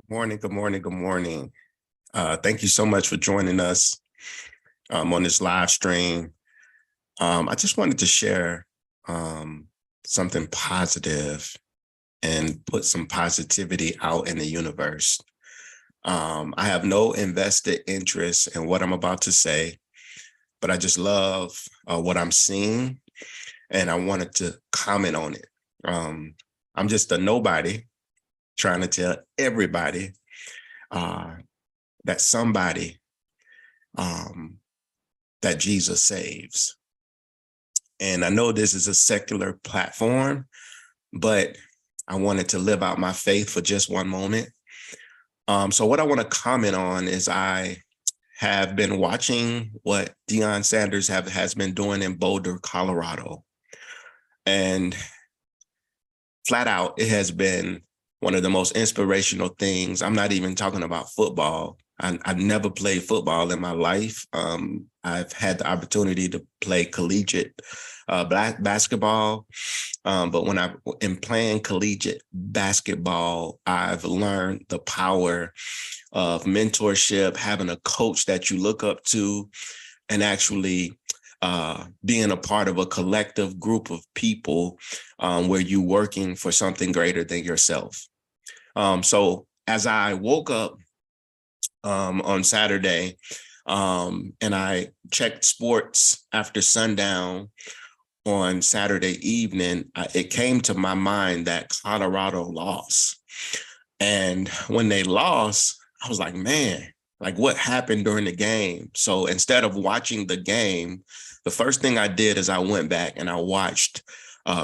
Morning, good morning, good morning. Thank you so much for joining us on this live stream. I just wanted to share something positive and put some positivity out in the universe. I have no invested interest in what I'm about to say, but I just love what I'm seeing, and I wanted to comment on it. I'm just a nobody trying to tell everybody uh, that somebody that Jesus saves. And I know this is a secular platform, but I wanted to live out my faith for just one moment. So what I want to comment on is I have been watching what Deion Sanders has been doing in Boulder, Colorado. And flat out, it has been one of the most inspirational things. I'm not even talking about football. I've never played football in my life. I've had the opportunity to play collegiate basketball. But when in playing collegiate basketball, I've learned the power of mentorship, having a coach that you look up to, and actually being a part of a collective group of people where you're working for something greater than yourself. So as I woke up on Saturday and I checked sports after sundown on Saturday evening, it came to my mind that Colorado lost. And when they lost, I was like, man, like what happened during the game? So instead of watching the game, the first thing I did is I went back and I watched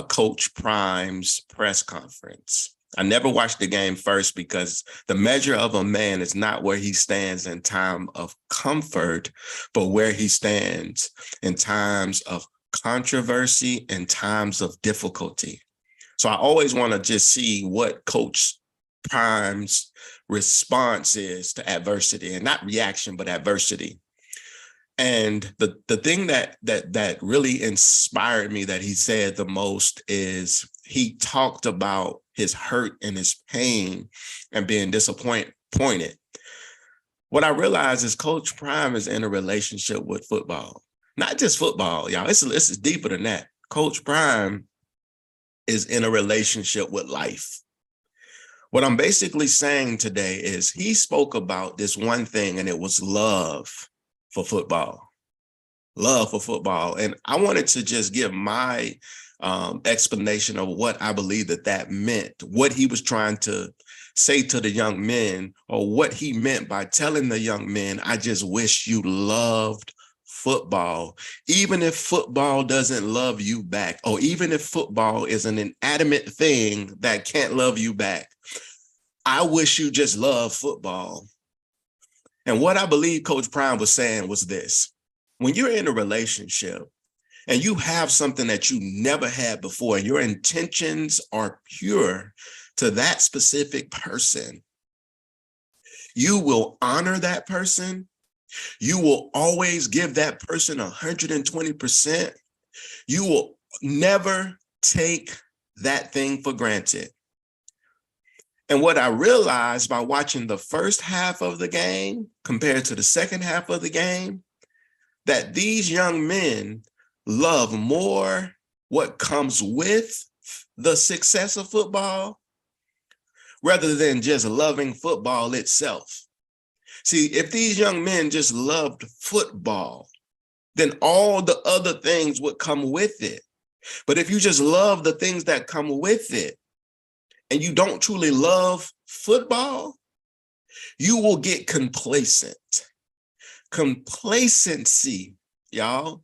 Coach Prime's press conference. I never watched the game first because the measure of a man is not where he stands in time of comfort, but where he stands in times of controversy and times of difficulty. So I always want to just see what Coach Prime's response is to adversity, and not reaction, but adversity. And the thing that really inspired me that he said the most is he talked about his hurt and his pain and being disappointed. What I realized is Coach Prime is in a relationship with football. Not just football, y'all. This is deeper than that. Coach Prime is in a relationship with life. What I'm basically saying today is he spoke about this one thing, and it was love for football. Love for football. And I wanted to just give my explanation of what I believe that meant, what he was trying to say to the young men, or what he meant by telling the young men, I just wish you loved football, even if football doesn't love you back, or even if football is an inanimate thing that can't love you back. I wish you just love football. And what I believe Coach Prime was saying was this: when you're in a relationship and you have something that you never had before, and your intentions are pure to that specific person, you will honor that person. You will always give that person 120%. You will never take that thing for granted. And what I realized by watching the first half of the game compared to the second half of the game, that these young men love more what comes with the success of football rather than just loving football itself. See, if these young men just loved football, then all the other things would come with it. But if you just love the things that come with it, and you don't truly love football, you will get complacent. Complacency, y'all,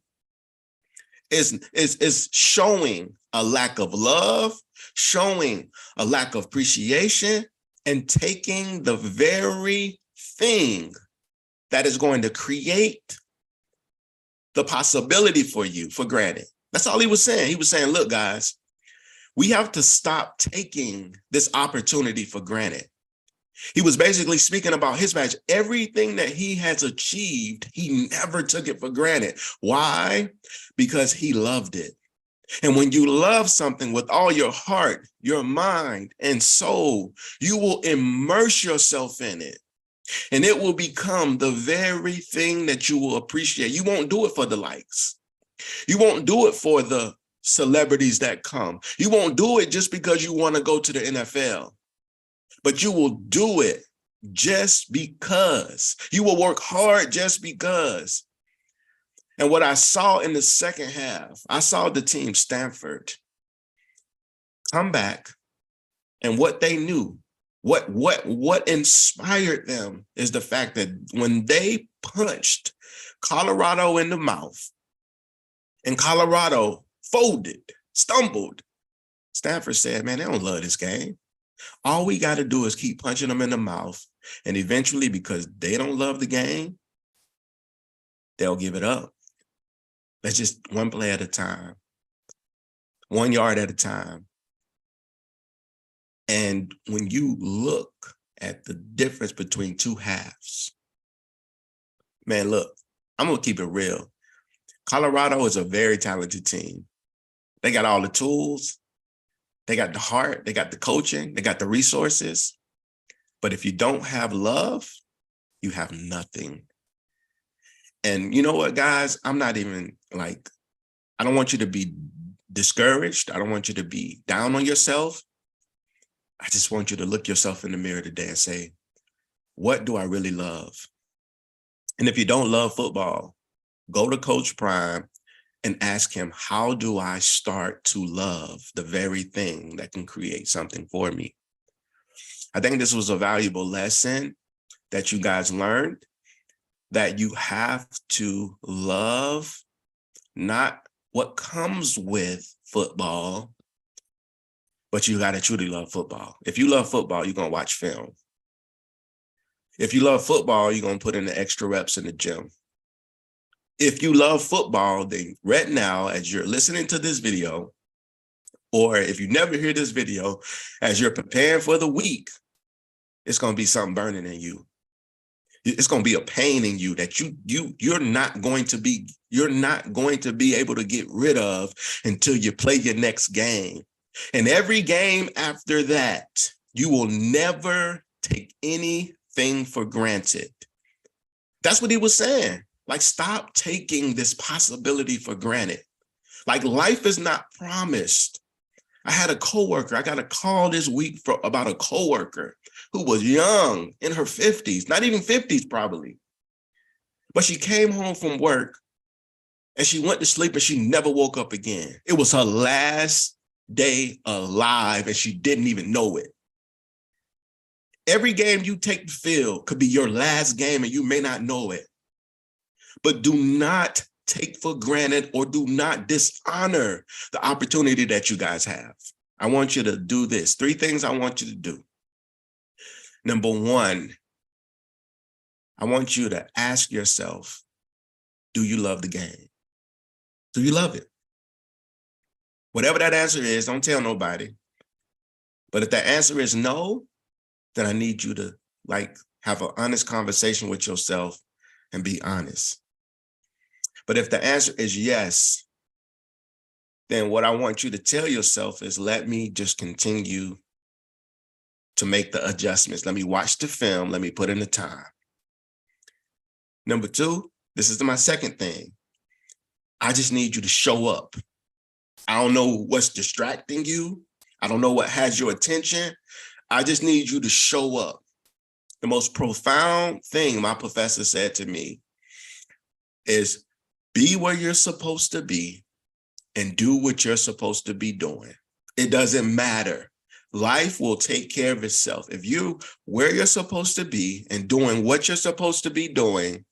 is showing a lack of love, showing a lack of appreciation, and taking the very thing that is going to create the possibility for you for granted. That's all he was saying. He was saying, look, guys, we have to stop taking this opportunity for granted. He was basically speaking about his match. Everything that he has achieved, he never took it for granted. Why? Because he loved it. And when you love something with all your heart, your mind, and soul, you will immerse yourself in it. And it will become the very thing that you will appreciate. You won't do it for the likes. You won't do it for the celebrities that come. You won't do it just because you want to go to the NFL. But you will do it just because. You will work hard just because. And what I saw in the second half, I saw the team Stanford come back, and what they knew, what inspired them is the fact that when they punched Colorado in the mouth and Colorado folded, stumbled, Stanford said, man, they don't love this game. All we got to do is keep punching them in the mouth. And eventually, because they don't love the game, they'll give it up. That's just one play at a time, 1 yard at a time. And when you look at the difference between two halves, man, look, I'm going to keep it real. Colorado is a very talented team. They got all the tools. They got the heart. They got the coaching. They got the resources. But if you don't have love, you have nothing. And you know what, guys? I'm not even like, I don't want you to be discouraged. I don't want you to be down on yourself. I just want you to look yourself in the mirror today and say, what do I really love? And if you don't love football, go to Coach Prime and ask him, how do I start to love the very thing that can create something for me? I think this was a valuable lesson that you guys learned, that you have to love not what comes with football, but you got to truly love football. If you love football, you're going to watch film. If you love football, you're going to put in the extra reps in the gym. If you love football, then right now, as you're listening to this video, or if you never hear this video, as you're preparing for the week, it's going to be something burning in you. It's going to be a pain in you that you're not going to be able to get rid of until you play your next game. And every game after that, you will never take anything for granted. That's what he was saying. Like, stop taking this possibility for granted. Like, life is not promised. I had a coworker. I got a call this week about a coworker who was young, in her 50s, not even 50s probably. But she came home from work and she went to sleep and she never woke up again. It was her last day alive and she didn't even know it. Every game you take the field could be your last game and you may not know it. But do not take for granted or do not dishonor the opportunity that you guys have. I want you to do this. 3 things I want you to do. Number 1, I want you to ask yourself, do you love the game? Do you love it? Whatever that answer is, don't tell nobody. But if that answer is no, then I need you to have an honest conversation with yourself and be honest. But if the answer is yes, then what I want you to tell yourself is, let me just continue to make the adjustments. Let me watch the film. Let me put in the time. Number 2, this is my second thing. I just need you to show up. I don't know what's distracting you. I don't know what has your attention. I just need you to show up. The most profound thing my professor said to me is, be where you're supposed to be and do what you're supposed to be doing. It doesn't matter. Life will take care of itself. If you where you're supposed to be and doing what you're supposed to be doing,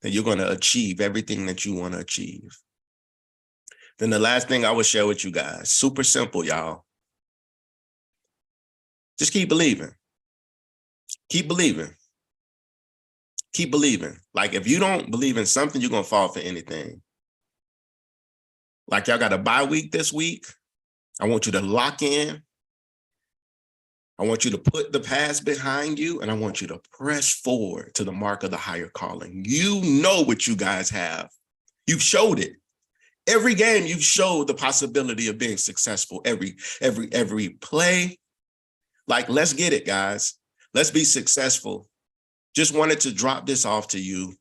then you're going to achieve everything that you want to achieve. Then the last thing I will share with you guys, super simple, y'all. Just keep believing. Keep believing. Keep believing. Like, if you don't believe in something, you're going to fall for anything. Like, y'all got a bye week this week. I want you to lock in. I want you to put the past behind you, and I want you to press forward to the mark of the higher calling. You know what you guys have. You've showed it. Every game you've showed the possibility of being successful. Every play. Like, let's get it, guys. Let's be successful. Just wanted to drop this off to you.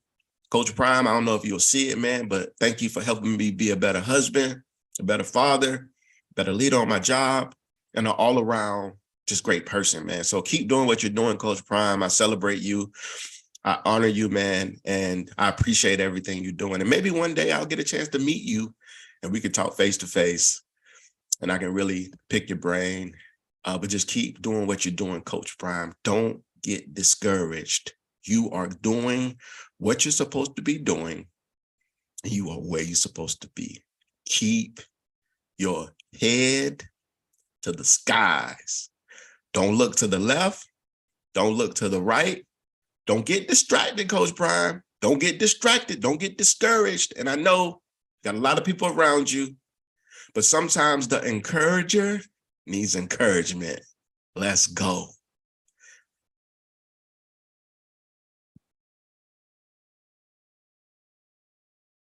Coach Prime, I don't know if you'll see it, man, but thank you for helping me be a better husband, a better father, better leader on my job, and an all-around just great person, man. So keep doing what you're doing, Coach Prime. I celebrate you. I honor you, man, and I appreciate everything you're doing. And maybe one day I'll get a chance to meet you and we can talk face to face and I can really pick your brain. But just keep doing what you're doing, Coach Prime. Don't get discouraged. You are doing what you're supposed to be doing. You are where you're supposed to be. Keep your head to the skies. Don't look to the left. Don't look to the right. Don't get distracted, Coach Prime. Don't get distracted. Don't get discouraged. And I know you got a lot of people around you, but sometimes the encourager needs encouragement. Let's go.